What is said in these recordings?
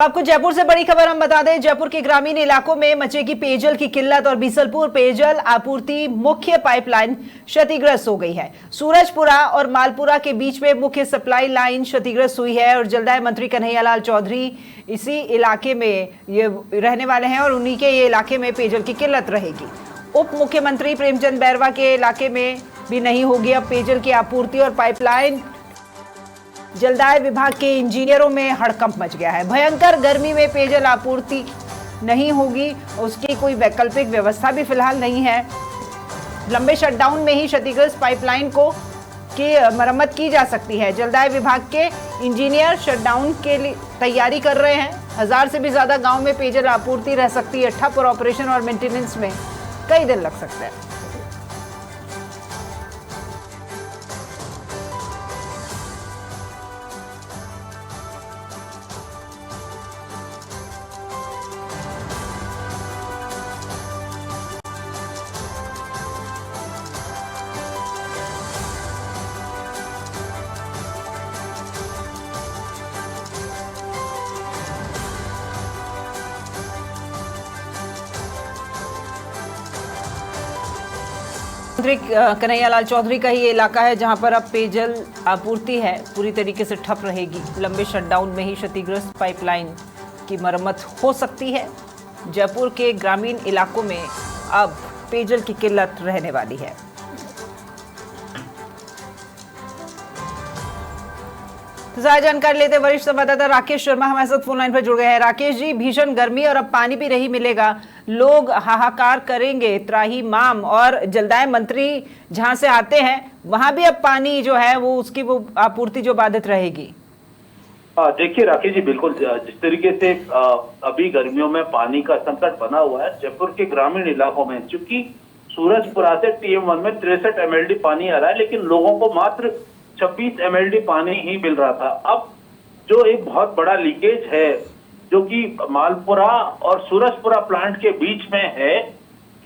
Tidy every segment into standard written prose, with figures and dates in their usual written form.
आपको जयपुर से बड़ी खबर हम बता दें। जयपुर के ग्रामीण इलाकों में मचेगी पेयजल की किल्लत और बीसलपुर पेयजल आपूर्ति मुख्य पाइपलाइन क्षतिग्रस्त हो गई है। सूरजपुरा और मालपुरा के बीच में मुख्य सप्लाई लाइन क्षतिग्रस्त हुई है और जलदाय मंत्री कन्हैयालाल चौधरी इसी इलाके में ये रहने वाले हैं और उन्हीं के ये इलाके में पेयजल की किल्लत रहेगी। उप मुख्यमंत्री प्रेमचंद बैरवा के इलाके में भी नहीं होगी अब पेयजल की आपूर्ति और पाइपलाइन। जलदाय विभाग के इंजीनियरों में हड़कंप मच गया है। भयंकर गर्मी में पेयजल आपूर्ति नहीं होगी, उसकी कोई वैकल्पिक व्यवस्था भी फिलहाल नहीं है। लंबे शटडाउन में ही क्षतिग्रस्त पाइपलाइन की मरम्मत की जा सकती है। जलदाय विभाग के इंजीनियर शटडाउन के लिए तैयारी कर रहे हैं। 1000 से भी ज्यादा गांव में पेयजल आपूर्ति रह सकती है ठप और ऑपरेशन और मेंटेनेंस में कई दिन लग सकते हैं। मंत्री कन्हैयालाल चौधरी का ही ये इलाका है जहां पर अब पेयजल आपूर्ति है पूरी तरीके से ठप रहेगी। लंबे शटडाउन में ही क्षतिग्रस्त पाइपलाइन की मरम्मत हो सकती है। जयपुर के ग्रामीण इलाकों में अब पेयजल की किल्लत रहने वाली है। ज्यादा जानकारी लेते वरिष्ठ संवाददाता राकेश शर्मा हमारे साथ फोन लाइन पर जुड़ गए हैं। राकेश जी, भीषण गर्मी और अब पानी भी नहीं मिलेगा, लोग हाहाकार करेंगे, त्राही माम और जलदाय मंत्री जहां से आते हैं वहां भी अब पानी जो है वो उसकी वो आपूर्ति जो बाधित रहेगी। देखिए राकेश जी, बिल्कुल जिस तरीके से अभी गर्मियों में पानी का संकट बना हुआ है जयपुर के ग्रामीण इलाकों में, चूंकि सूरजपुरा से TM1 में 63 MLD पानी आ रहा है लेकिन लोगों को मात्र 26 MLD पानी ही मिल रहा था। अब जो एक बहुत बड़ा लीकेज है जो कि मालपुरा और सूरजपुरा प्लांट के बीच में है,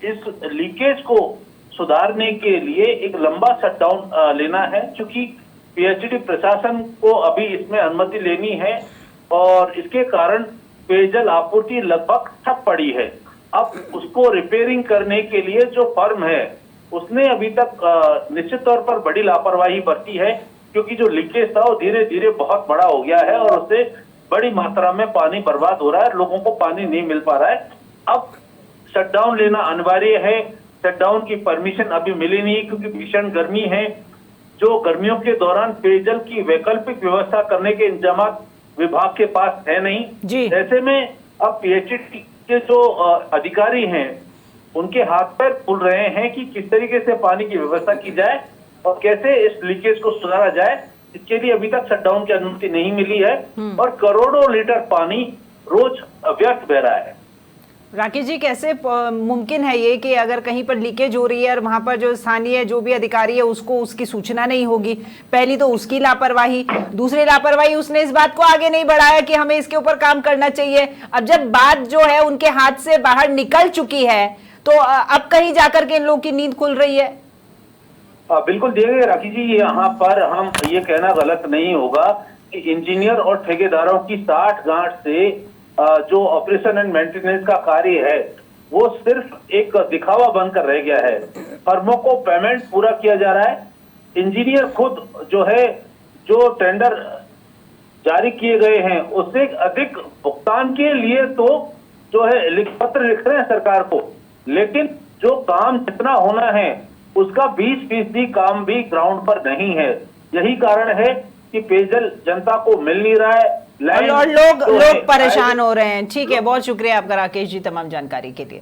इस लीकेज को सुधारने के लिए एक लंबा शटडाउन लेना है। चूंकि PHED प्रशासन को अभी इसमें अनुमति लेनी है और इसके कारण पेयजल आपूर्ति लगभग ठप पड़ी है। अब उसको रिपेयरिंग करने के लिए जो फर्म है उसने अभी तक निश्चित तौर पर बड़ी लापरवाही बरती है, क्योंकि जो लीकेज था वो धीरे धीरे बहुत बड़ा हो गया है और उससे बड़ी मात्रा में पानी बर्बाद हो रहा है, लोगों को पानी नहीं मिल पा रहा है। अब शटडाउन लेना अनिवार्य है। शटडाउन की परमिशन अभी मिली नहीं क्योंकि भीषण गर्मी है। जो गर्मियों के दौरान पेयजल की वैकल्पिक व्यवस्था करने के इंतजाम विभाग के पास है नहीं। ऐसे में अब PHED के जो अधिकारी हैं उनके हाथ पैर फूल रहे हैं कि किस तरीके से पानी की व्यवस्था की जाए और कैसे इस लीकेज को सुधारा जाए। इसके लिए अभी तक शटडाउन की अनुमति नहीं मिली है और करोड़ों लीटर पानी रोज व्यर्थ बह रहा है। राकेश जी, कैसे मुमकिन है ये कि अगर कहीं पर लीकेज हो रही है और वहां पर जो स्थानीय जो भी अधिकारी है उसको उसकी सूचना नहीं होगी? पहली तो उसकी लापरवाही, दूसरी लापरवाही उसने इस बात को आगे नहीं बढ़ाया कि हमें इसके ऊपर काम करना चाहिए। अब जब बात जो है उनके हाथ से बाहर निकल चुकी है तो अब कहीं जाकर के इन लोगों की नींद खुल रही है। बिल्कुल देखिए राकेश जी, यहाँ पर हम ये कहना गलत नहीं होगा कि इंजीनियर और ठेकेदारों की साठ गांठ से जो ऑपरेशन एंड मेंटेनेंस का कार्य है वो सिर्फ एक दिखावा बनकर रह गया है। फर्मों को पेमेंट पूरा किया जा रहा है। इंजीनियर खुद जो है जो टेंडर जारी किए गए हैं उससे अधिक भुगतान के लिए तो जो है पत्र लिख रहे हैं सरकार को, लेकिन जो काम जितना होना है उसका 20% काम भी ग्राउंड पर नहीं है। यही कारण है कि पेयजल जनता को मिल नहीं रहा है और लोग परेशान हो रहे हैं। ठीक है, बहुत शुक्रिया आपका राकेश जी तमाम जानकारी के लिए।